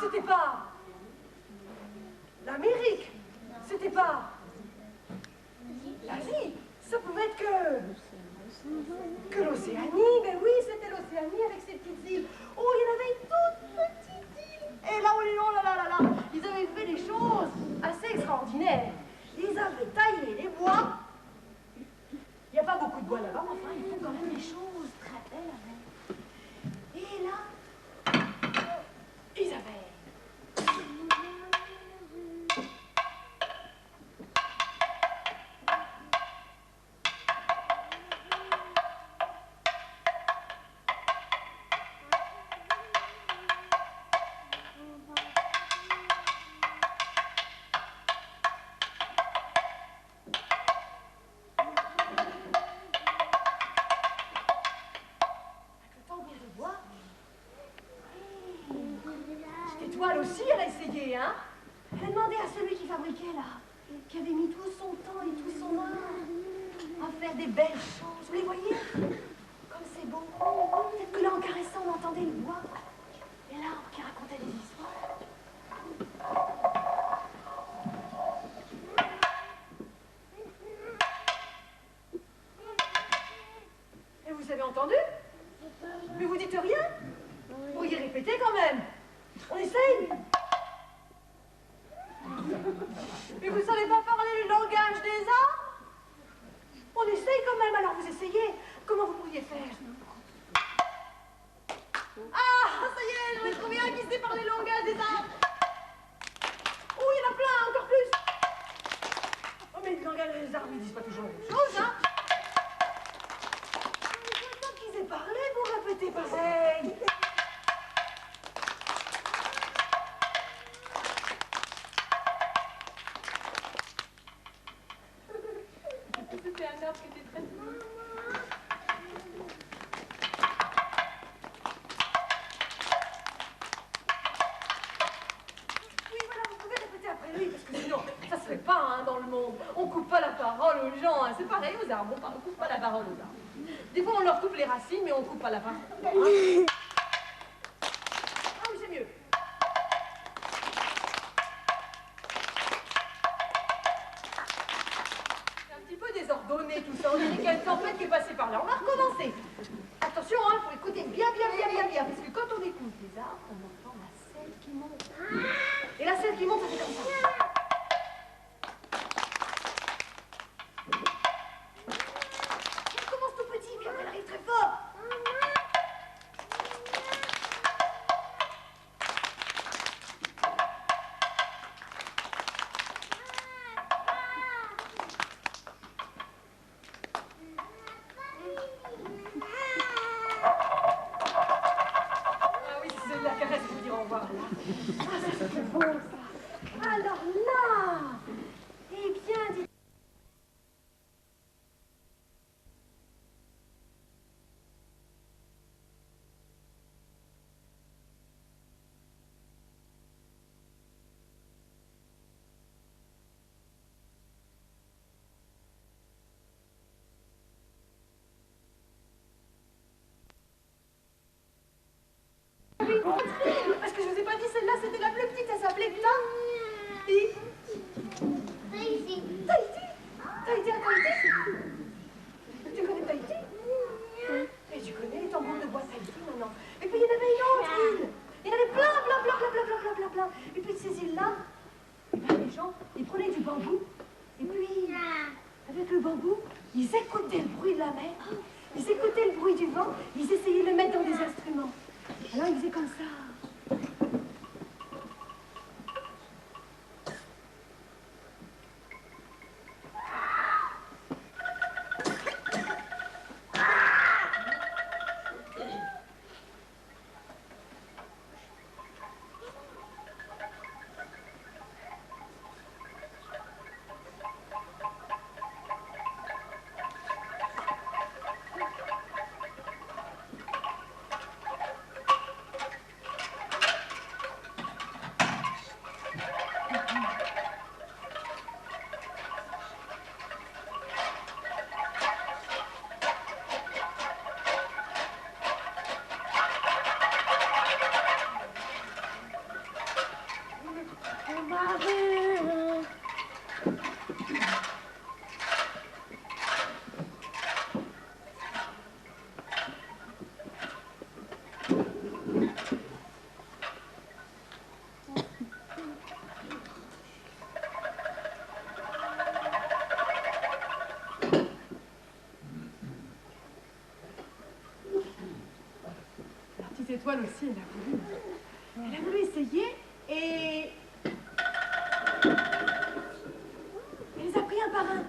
C'était pas l'Amérique. C'était pas l'Asie. Ça pouvait être que l'Océanie. Ben oui, c'était l'Océanie avec ses petites îles. Oh, il y en avait une toute petite île. Et là, oh là là là là, ils avaient fait des choses assez extraordinaires. Ils avaient taillé les bois. Il n'y a pas beaucoup de bois là-bas, mais enfin, ils font quand même des choses très belles avec. Et là, ils avaient... Étoile aussi, elle a essayé, hein? Elle a demandé à celui qui fabriquait, là, qui avait mis tout son temps et tout son art à faire des belles choses. Vous les voyez? Comme c'est beau. Peut-être que là, en caressant, on entendait le bois. Et l'arbre qui racontait des histoires. essaye. Mais vous savez pas parler le langage des arts? On essaye quand même, alors vous essayez. Comment vous pourriez faire? Ah, ça y est, j'en ai trouvé un qui sait parler le langage des arts. Oh, il y en a plein, encore plus. Oh, mais le langage des arts, ils disent pas toujours la même chose, hein. Tant qu'ils aient parlé, vous répétez pareil. C'était un arbre qui était très beau. Oui, voilà, vous pouvez répéter après lui, parce que sinon, ça se fait pas, hein, dans le monde. On coupe pas la parole aux gens, hein. C'est pareil aux arbres, on coupe pas la parole aux arbres. Des fois, on leur coupe les racines, mais on coupe pas la parole. Hein. Ah oui, c'est mieux. C'est un petit peu désordonné tout ça. On dirait qu'il y a une tempête qui est passée par là. On va recommencer. Attention, hein, faut écouter bien, parce que quand on écoute les arbres, on entend la selle qui monte. Et la selle qui monte, ça fait comme ça. Elle commence tout petit, puis après elle arrive très fort. Ah oui, c'est la caresse pour dire au revoir, là. Ah, ça c'est beau, ça. Alors là, eh bien, dites... Parce que je vous ai pas dit, celle-là, c'était la plus petite, elle s'appelait Tahiti. Tahiti. Tahiti? Tahiti à Tahiti? Tu connais Tahiti? Et tu connais les tambours de bois Tahiti maintenant. Et puis il y en avait une autre île. Il y en avait plein. Et puis de ces îles-là, eh ben, les gens, ils prenaient du bambou. Et puis, avec le bambou, ils écoutaient le bruit de la mer. Ils écoutaient le bruit du vent. Ils essayaient de le mettre dans des instruments. Alors ils faisaient comme ça. Étoile aussi, elle a voulu essayer et elle les a pris un par un.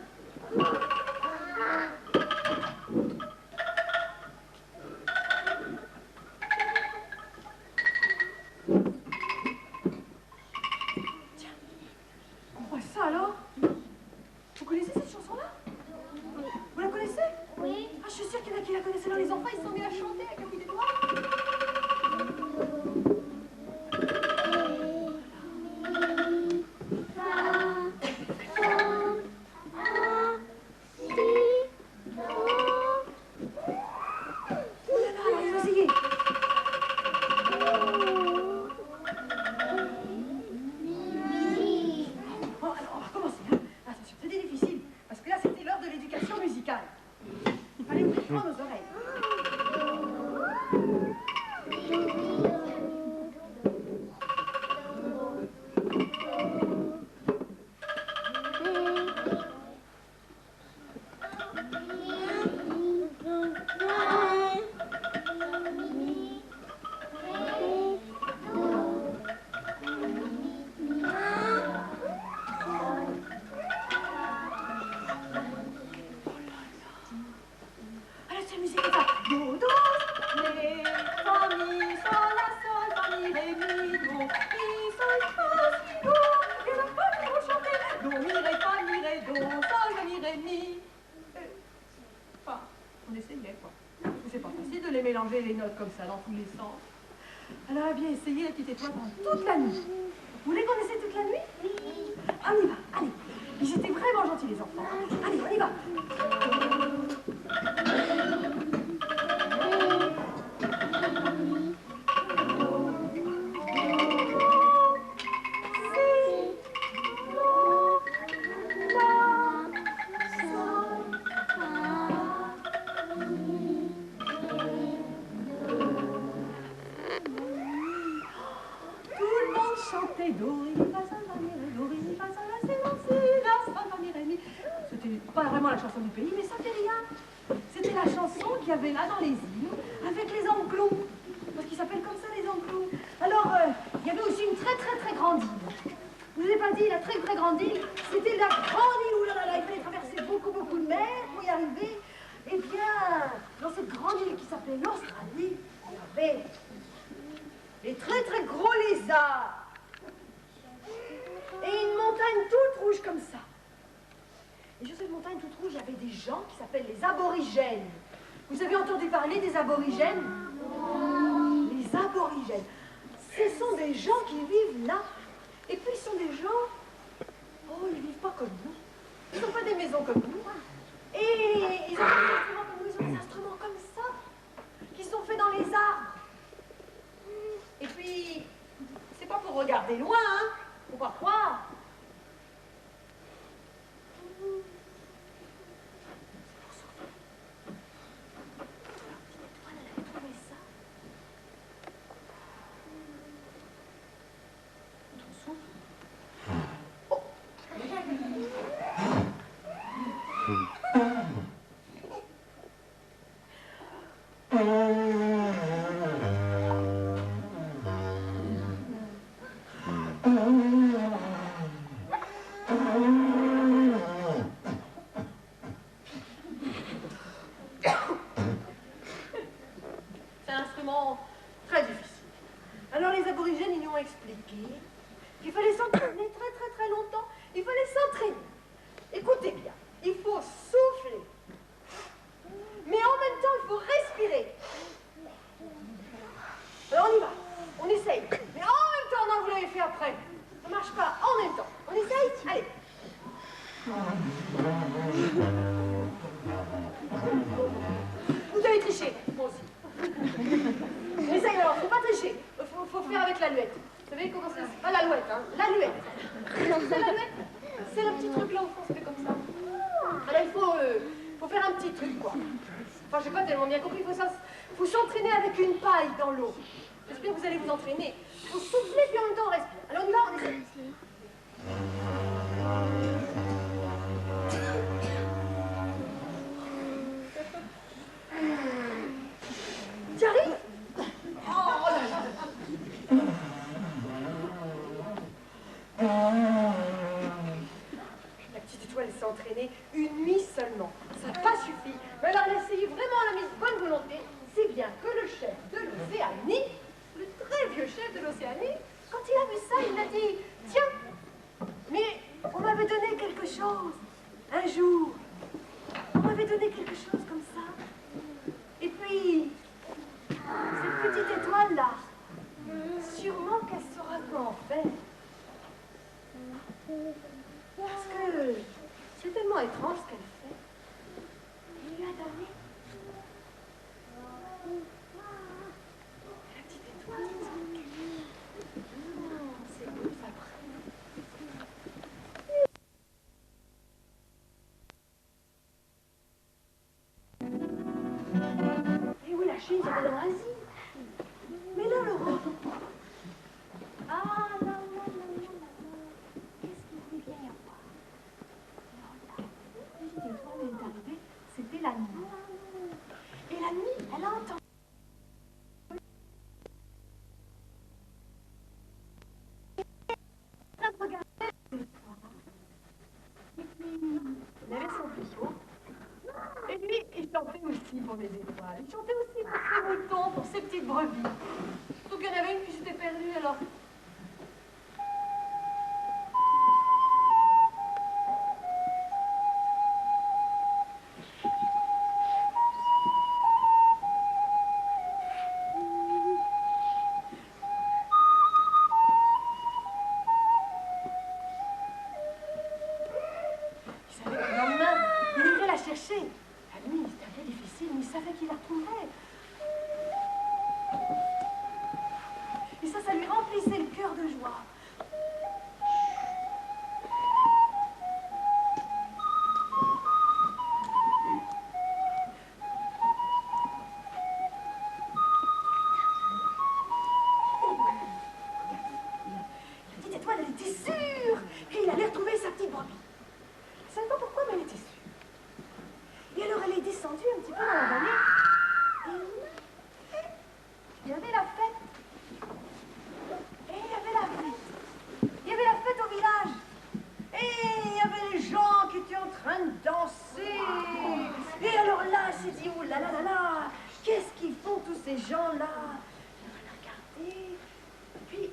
Tiens, on voit ça alors. Vous connaissez cette chanson-là? Vous la connaissez? Oui. Ah, je suis sûre qu'il y en a qui la connaissaient. Alors les enfants, ils se sont mis à chanter avec un petit étoile. Allez, ouvrez grand nos oreilles. On essayait, quoi. Parce que c'est pas facile de les mélanger, les notes, comme ça, dans tous les sens. Elle a bien essayé, la petite étoile, pendant toute la nuit. Vous voulez qu'on essaie toute la nuit? Oui. On y va, allez. Ils étaient vraiment gentils, les enfants. Allez, on y va. C'était pas vraiment la chanson du pays, mais ça fait rien. C'était la chanson qu'il y avait là dans les îles, avec les enclos. Parce qu'ils s'appellent comme ça, les enclos. Alors, il y avait aussi une très grande île. Je vous ai pas dit, la très grande île, c'était la grande île où là, il fallait traverser beaucoup de mer pour y arriver. Eh bien, dans cette grande île qui s'appelait l'Australie, il y avait les très gros lézards. Et une montagne toute rouge comme ça. Et sur cette montagne toute rouge, il y avait des gens qui s'appellent les aborigènes. Vous avez entendu parler des aborigènes? Les aborigènes. Ce sont des gens qui vivent là. Et puis, ils sont des gens... Oh, ils ne vivent pas comme nous. Ils n'ont pas des maisons comme nous. Et ils ont des instruments comme nous. Ils ont des instruments comme ça, qui sont faits dans les arbres. Et puis, c'est pas pour regarder loin, hein. Faut pas croire. C'est un instrument très difficile. Alors les aborigènes, ils nous ont expliqué qu'il fallait s'entraîner très longtemps. Il fallait s'entraîner. Écoutez bien, il faut souffler. Mais en même temps, il faut respirer. Alors on y va, on essaye. Mais en même temps, non, vous l'avez fait après. Ça marche pas, en même temps. On essaye? Allez. Vous avez triché, moi aussi. Mais ça y est, alors, faut pas tricher. Faut faire avec l'alouette. Vous savez comment ça se fait? Pas l'alouette, hein. L'alouette. C'est l'alouette? C'est le petit truc là au fond, ça fait comme ça. Alors il faut faire un petit truc, quoi. Enfin, j'ai pas tellement bien compris. Il faut s'entraîner avec une paille dans l'eau. J'espère que vous allez vous entraîner. Il faut souffler puis en même temps on respire. Alors on y va, on essaie. Tu arrives? Oh là là. La petite étoile s'est entraînée une nuit seulement. Ça n'a pas suffi. Mais alors elle a essayé vraiment, elle a mis bonne volonté. C'est bien que le chef de l'Océanie, le très vieux chef de l'Océanie, quand il a vu ça, il m'a dit, tiens, mais on m'avait donné quelque chose un jour. On m'avait donné quelque chose comme ça. Et puis, cette petite étoile-là, sûrement qu'elle saura quoi en faire. Parce que c'est tellement étrange ce qu'elle fait. Il lui a donné la petite étoile. C'est beau, ça brille. Et oui, la Chine, c'était dans l'Asie. Mais là, l'Europe. Ah, là. Qu'est-ce qu'il voulait bien y avoir? Alors là, la petite étoile est arrivée, c'était la nuit. Et la nuit, elle a entendu. Regardez cette étoile. Et puis, il avait son pigeon. Et lui, il chantait aussi pour les étoiles. Il chantait aussi pour ses moutons, pour ses petites brebis. Surtout qu'il y en avait une qui s'était perdue, alors... cachée. La nuit, c'était un peu difficile, mais il savait qu'il la retrouverait. Et ça lui remplissait le cœur de joie. La petite étoile, elle était sûre qu'il allait retrouver sa petite brebis. Elle ne savait pas pourquoi, mais elle était sûre. Et alors, elle est descendue un petit peu dans la vallée. Et il y avait la fête. Et il y avait la fête. Il y avait la fête au village. Et il y avait les gens qui étaient en train de danser. Et alors là, elle s'est dit, oh là là là là, qu'est-ce qu'ils font tous ces gens-là? Elle a regardé. Puis...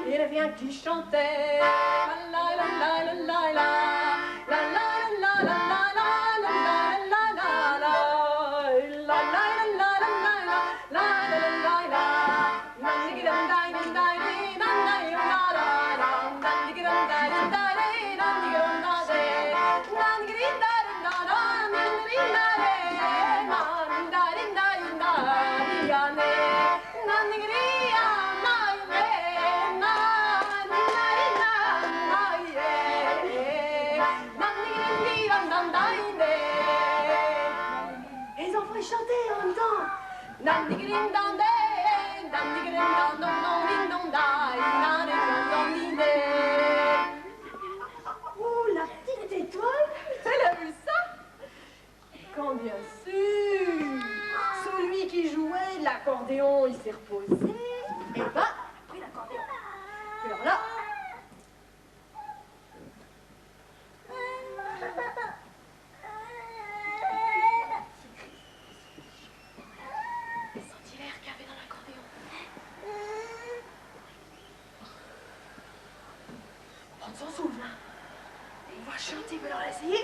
il y avait un qui chantait la la la la la la la la la la les enfants ils chantaient en même temps. Oh, la petite étoile, elle a vu ça? Et quand bien sûr, celui qui jouait l'accordéon, il s'est reposé, et ben, il a pris l'accordéon. Et alors là, elle sentit l'air qu'il y avait dans l'accordéon. Prendre son souffle. On va chanter, vous alors l'essayer.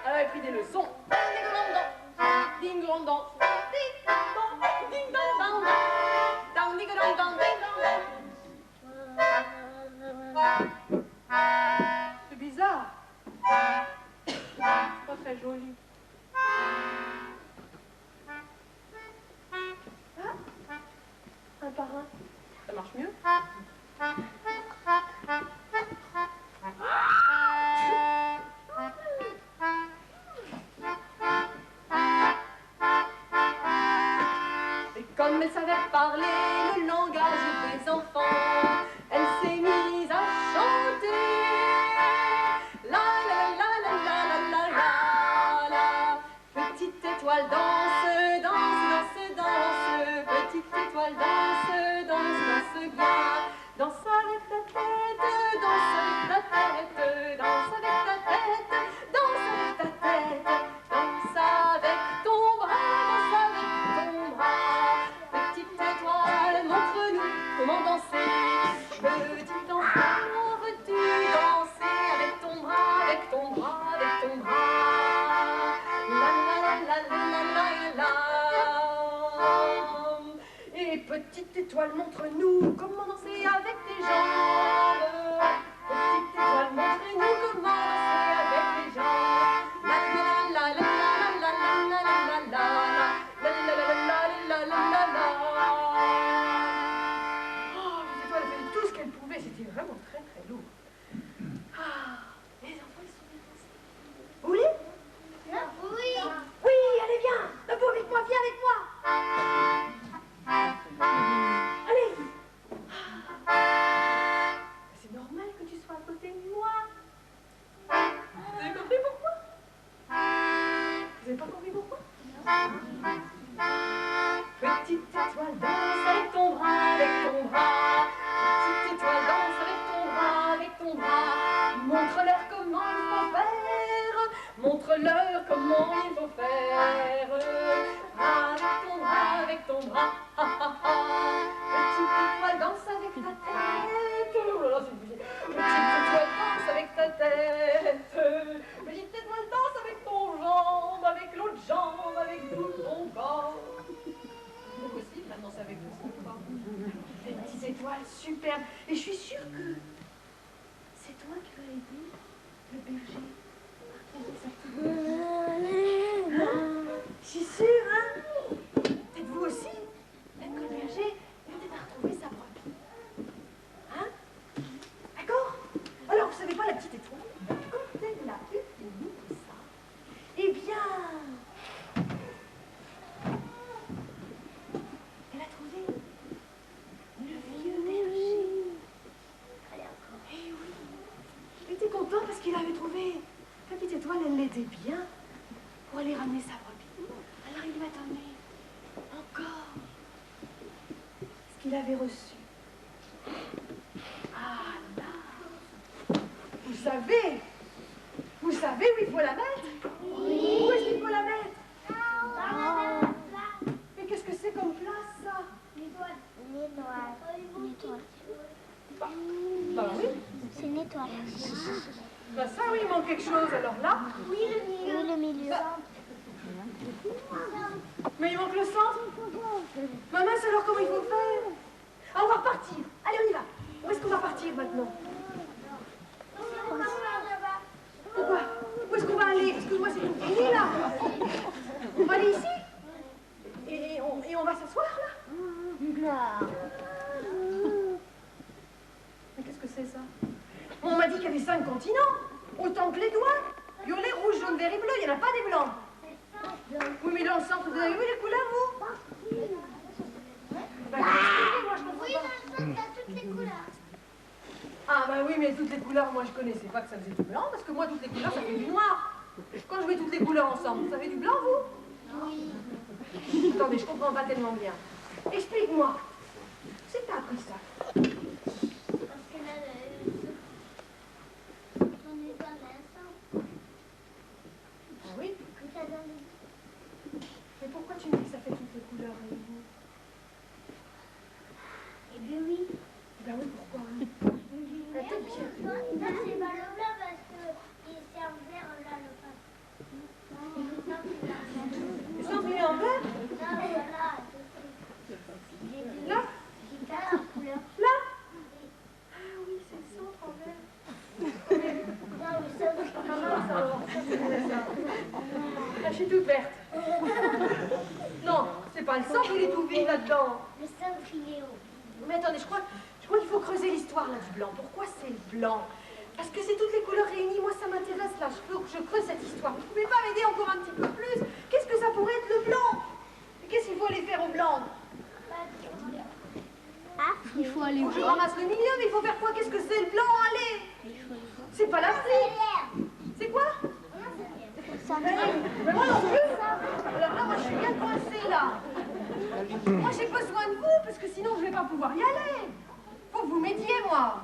Elle avait pris des leçons. C'est bizarre. C'est pas très joli. Ah, un par un. Ça marche mieux. Et comme elle savait parler le langage des enfants, elle s'est mise à chanter. La la la la la la la la. Petite étoile danse, danse, danse, danse. Petite étoile danse, danse, danse bien. Danse avec ta tête, danse avec ta tête, danse avec ta tête, danse avec ta tête, danse avec ton bras, danse avec ton bras. Petite étoile, montre-nous comment danser. Petit enfant, veux-tu danser avec ton bras, avec ton bras, avec ton bras? La la la la la la la. Et petite étoile, montre-nous comment danser avec tes jambes. Petite étoile, montre-nous comment danser avec tes jambes. La la la la la la la la la la la la la la la la. Oh, petite étoile, elle faisait tout ce qu'elle pouvait, c'était vraiment très très lourd. Ah, les enfants, ils sont bien dansés. Vous voulez? Oui. Oui, allez, viens. Debout avec moi, viens avec moi. Allez. comment il faut faire. Avec ton bras, ha ha ha. Petite étoile danse avec ta tête. Oh là là, c'est difficile. Petite étoile danse avec ta tête. Petite étoile danse avec ton jambe, avec l'autre jambe, avec tout ton corps. C'est possible, maintenant c'est avec vous. Des petites étoiles, superbes. Et je suis sûre que c'est toi qui vas aider le berger à trouver sa petite. Je suis sûre, hein? Peut-être vous aussi, même que le berger peut-être à retrouver sa brebis. Hein? D'accord? Alors, vous savez pas, la petite étoile, quand elle a eu fini tout ça, eh bien, elle a trouvé le vieux berger. Allez, encore. Eh oui. Il était content parce qu'il avait trouvé la petite étoile, elle l'aidait bien pour aller ramener sa brebis. Alors il lui a donné encore ce qu'il avait reçu. Ah là! Vous savez où il faut la mettre? Oui. Où est-ce qu'il faut la mettre? Mais qu'est-ce que c'est comme place, ça? Bah oui. C'est une étoile. Bah ça, oui, il manque quelque chose. Alors là? Oui, le milieu. Mais il manque le centre. Maman, alors comment il faut faire? Ah, on va repartir. Allez, on y va. Où est-ce qu'on va partir maintenant? Pourquoi? Où est-ce qu'on va aller? Excuse-moi, c'est tout fini là. On va aller ici? Et on va s'asseoir là? Mais qu'est-ce que c'est ça? On m'a dit qu'il y avait 5 continents. Autant que les doigts. Violet, rouge, jaune, vert et bleu. Il n'y en a pas des blancs. Oui, mais dans le centre, vous avez vu les couleurs, vous? Bah, moi, je comprends Oui, pas. dans le centre, il y a toutes les couleurs. Ah, bah oui, mais toutes les couleurs, moi, je connaissais pas que ça faisait du blanc, parce que moi, toutes les couleurs, ça fait du noir. Quand je mets toutes les couleurs ensemble, ça fait du blanc, vous? Oui. Attendez, je comprends pas tellement bien. Explique-moi. C'est que t'as appris ça? Parce que là, on est dans l'ensemble. Ah oui? Ça donne... Mais pourquoi tu me dis que ça fait toutes les couleurs réunies? Eh bien oui. Ben oui, pourquoi? Là, c'est pas le blanc parce que c'est en vert, là, le pain. Le centre, il est en vert? Là, voilà. Là? J'ai pas la couleur. Là? Ah oui, c'est le centre en vert. Non, mais ça, Ah mince, alors, ça, c'est ça. Ah, je suis toute verte. Non, c'est pas le centre, il est tout vide là-dedans. le centre, il est haut. Mais attendez, je crois qu'il faut creuser l'histoire là du blanc. Pourquoi c'est le blanc? Parce que c'est toutes les couleurs réunies. Moi, ça m'intéresse là. Je veux que je creuse cette histoire. Vous pouvez pas m'aider encore un petit peu plus? Qu'est-ce que ça pourrait être le blanc? Et qu'est-ce qu'il faut aller faire au blanc? Ah, il faut aller Je ramasse le milieu, mais il faut faire quoi? Qu'est-ce que c'est le blanc? Allez! C'est pas l'Afrique. C'est quoi? Mais moi non plus. Alors là, moi, je suis bien coincée là. Moi, j'ai besoin de vous, parce que sinon, je vais pas pouvoir y aller. Faut que vous m'aidiez, moi.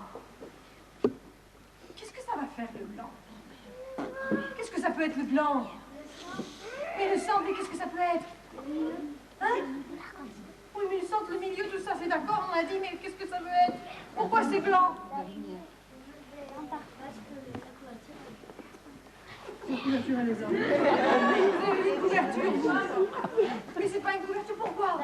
Qu'est-ce que ça va faire, le blanc? Qu'est-ce que ça peut être, le blanc? Mais le centre, mais qu'est-ce que ça peut être? Hein? Oui, mais le centre, le milieu, tout ça, c'est d'accord, on a dit, mais qu'est-ce que ça veut être? Pourquoi c'est blanc? La couverture, elle les a. Vous avez une couverture, quoi? Mais c'est pas une couverture, pourquoi?